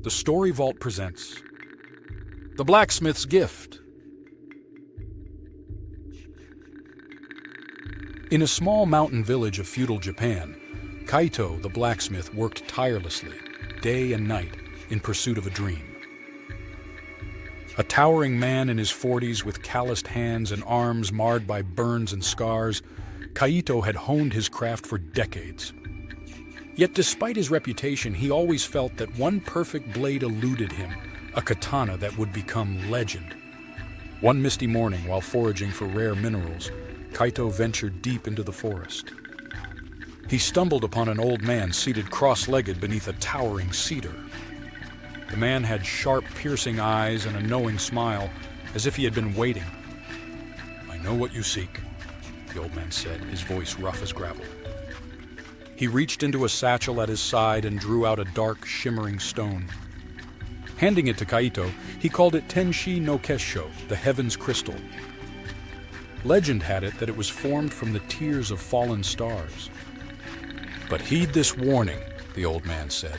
the Story Vault presents The Blacksmiths Gift. In a small mountain village of feudal Japan, Kaito, the blacksmith, worked tirelessly, day and night, in pursuit of a dream. A towering man in his 40s with calloused hands and arms marred by burns and scars, Kaito had honed his craft for decades. Yet despite his reputation, he always felt that one perfect blade eluded him, a katana that would become legend. One misty morning, while foraging for rare minerals, Kaito ventured deep into the forest. He stumbled upon an old man seated cross-legged beneath a towering cedar. The man had sharp, piercing eyes and a knowing smile, as if he had been waiting. "I know what you seek," the old man said, his voice rough as gravel. He reached into a satchel at his side and drew out a dark, shimmering stone. Handing it to Kaito, he called it Tenshi no Kesho, the heaven's crystal. Legend had it that it was formed from the tears of fallen stars. "But heed this warning," the old man said.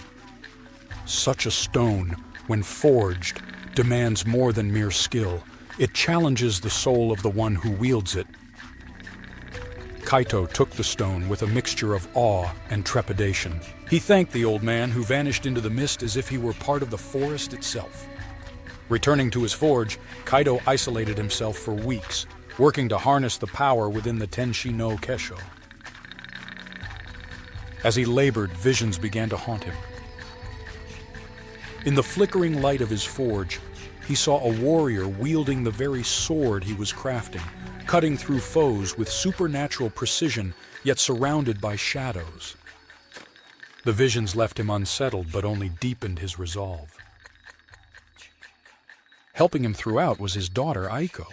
"Such a stone, when forged, demands more than mere skill. It challenges the soul of the one who wields it." Kaito took the stone with a mixture of awe and trepidation. He thanked the old man, who vanished into the mist as if he were part of the forest itself. Returning to his forge, Kaito isolated himself for weeks, working to harness the power within the Tenshi no Kesho. As he labored, visions began to haunt him. In the flickering light of his forge, he saw a warrior wielding the very sword he was crafting, cutting through foes with supernatural precision, yet surrounded by shadows. The visions left him unsettled, but only deepened his resolve. Helping him throughout was his daughter, Aiko.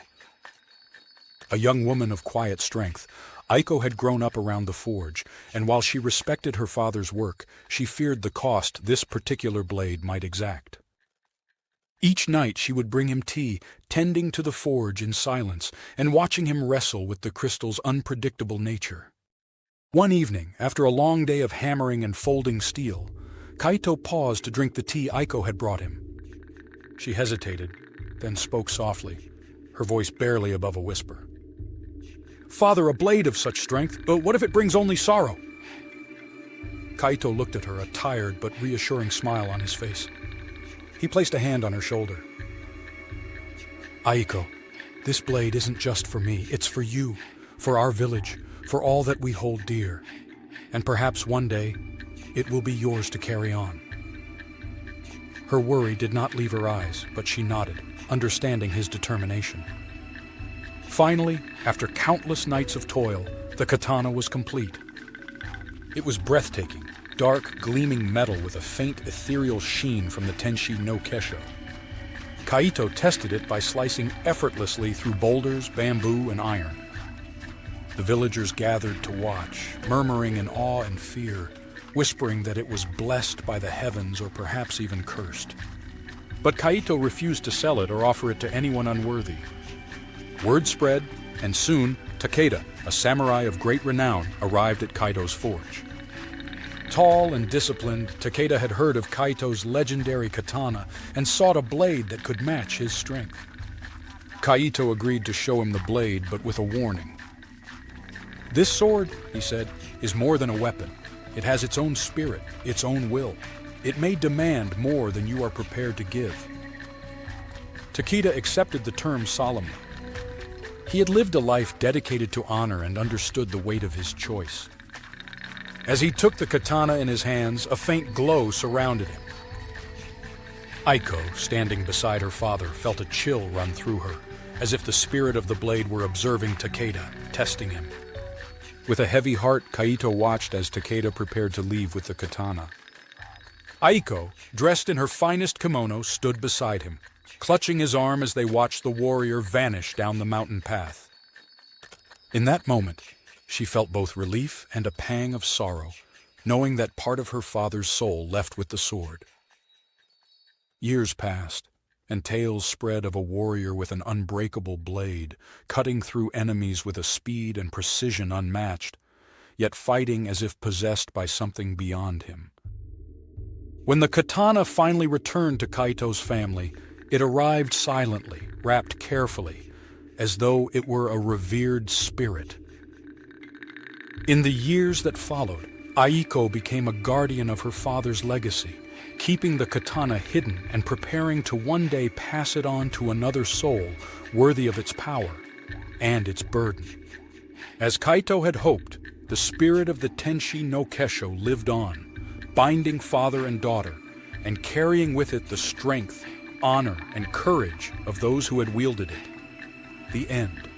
A young woman of quiet strength, Aiko had grown up around the forge, and while she respected her father's work, she feared the cost this particular blade might exact. Each night she would bring him tea, tending to the forge in silence, and watching him wrestle with the crystal's unpredictable nature. One evening, after a long day of hammering and folding steel, Kaito paused to drink the tea Aiko had brought him. She hesitated, then spoke softly, her voice barely above a whisper. "Father, a blade of such strength, but what if it brings only sorrow?" Kaito looked at her, a tired but reassuring smile on his face. He placed a hand on her shoulder. "Aiko, this blade isn't just for me, it's for you, for our village, for all that we hold dear. And perhaps one day, it will be yours to carry on." Her worry did not leave her eyes, but she nodded, understanding his determination. Finally, after countless nights of toil, the katana was complete. It was breathtaking, dark, gleaming metal with a faint, ethereal sheen from the Tenshi no Kesho. Kaito tested it by slicing effortlessly through boulders, bamboo, and iron. The villagers gathered to watch, murmuring in awe and fear, whispering that it was blessed by the heavens or perhaps even cursed. But Kaito refused to sell it or offer it to anyone unworthy. Word spread, and soon Takeda, a samurai of great renown, arrived at Kaito's forge. Tall and disciplined, Takeda had heard of Kaito's legendary katana and sought a blade that could match his strength. Kaito agreed to show him the blade, but with a warning. "This sword," he said, "is more than a weapon. It has its own spirit, its own will. It may demand more than you are prepared to give." Takeda accepted the terms solemnly. He had lived a life dedicated to honor and understood the weight of his choice. As he took the katana in his hands, a faint glow surrounded him. Aiko, standing beside her father, felt a chill run through her, as if the spirit of the blade were observing Takeda, testing him. With a heavy heart, Kaito watched as Takeda prepared to leave with the katana. Aiko, dressed in her finest kimono, stood beside him, clutching his arm as they watched the warrior vanish down the mountain path. In that moment, she felt both relief and a pang of sorrow, knowing that part of her father's soul left with the sword. Years passed, and tales spread of a warrior with an unbreakable blade, cutting through enemies with a speed and precision unmatched, yet fighting as if possessed by something beyond him. When the katana finally returned to Kaito's family, it arrived silently, wrapped carefully, as though it were a revered spirit. In the years that followed, Aiko became a guardian of her father's legacy, keeping the katana hidden and preparing to one day pass it on to another soul worthy of its power and its burden. As Kaito had hoped, the spirit of the Tenshi no Kesho lived on, binding father and daughter, and carrying with it the strength, honor, and courage of those who had wielded it. The end.